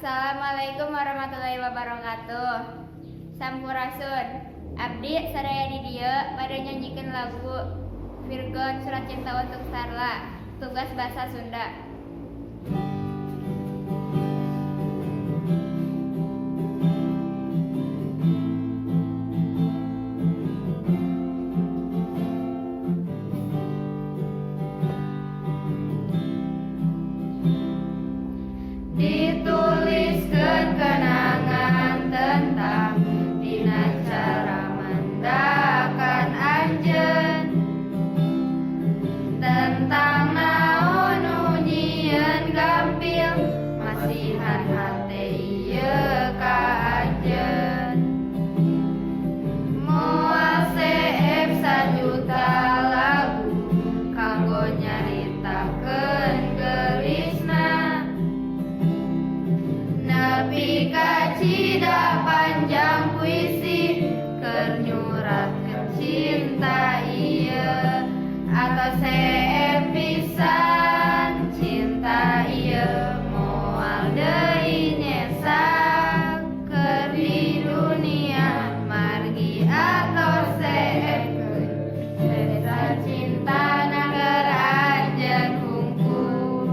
Assalamualaikum warahmatullahi wabarakatuh. Sampurasun. Abdi sadaya di dieu bade nyanyiikeun lagu Virgon Surat Cinta untuk Sarla. Tugas bahasa Sunda. Dituliskeun kenangan tentang dina cara mandakan anjeun, tentang naon nu nyieun gampil masihan hate ieu ka anjeun. Moal CF sajuta lagu kanggo nyaritakeun geulisna, nepi ka cida panjang puisi keur nyuratkeun cinta ieu, atau CF pisan cinta ieu moal deui nyesa keur di dunia margi, atau CF pesta cinta nagar anjeun hungkul.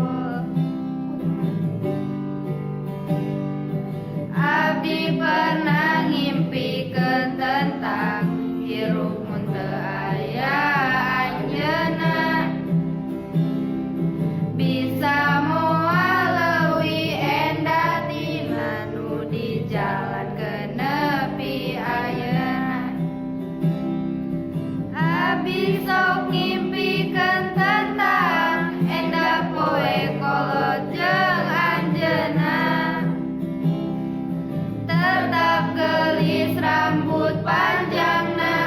Abdi pernah ngimpikeun tentang hirup mun teu aya anjeunna, bisa moal leuwih endah tina nu dijalankeun nepi ayeuna. Abdi sok ngimpikeun tentang endah poe kolot jeung anjeunna, tetap gelis rambut panjangna,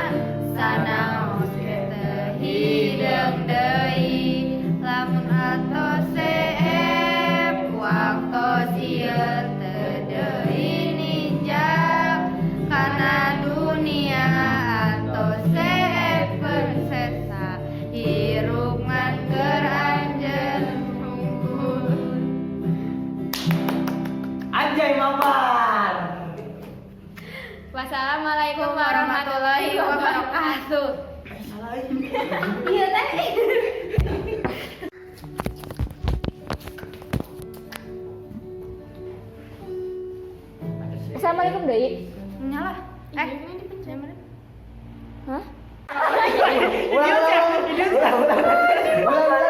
sanaos teu hideung deui. Lamun atos CF waktos ieu teu deui ninjak kana dunia, atos CF persesa hirup ngan keur anjeun hungkul. Anjay mabar. Wassalamualaikum warahmatullahi wabarakatuh. Iya teh. Assalamualaikum deui. Nyalah. Hah?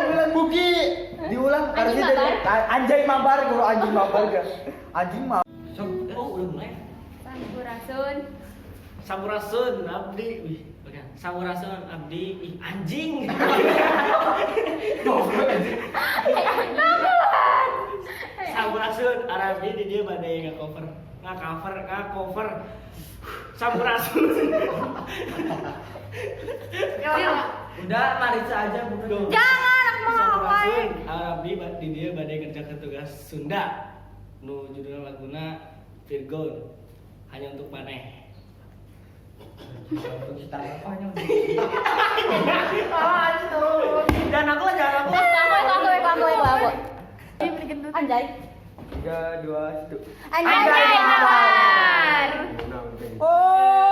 Ulang buki. Diulang harusnya dari anjay mabar, kalau anjing mabar ga. Anjing mabar. Oh, udah mulai. Sampurasun. Sampurasun abdi. Wih, bagian. Sampurasun abdi. Ih, anjing. Sampurasun Arabi di dia badai nge-cover. Sampurasun. Udah Marisa aja bukan. Jangan aku mau Sampurasun ngapain. Arabi di dia badai kerja tugas Sunda. Nu judul laguna Virgon, hanya untuk maneh. Dan aku jangan aku. Aku. Anjay. 3, 2, 1. Anjay mabar. Oh.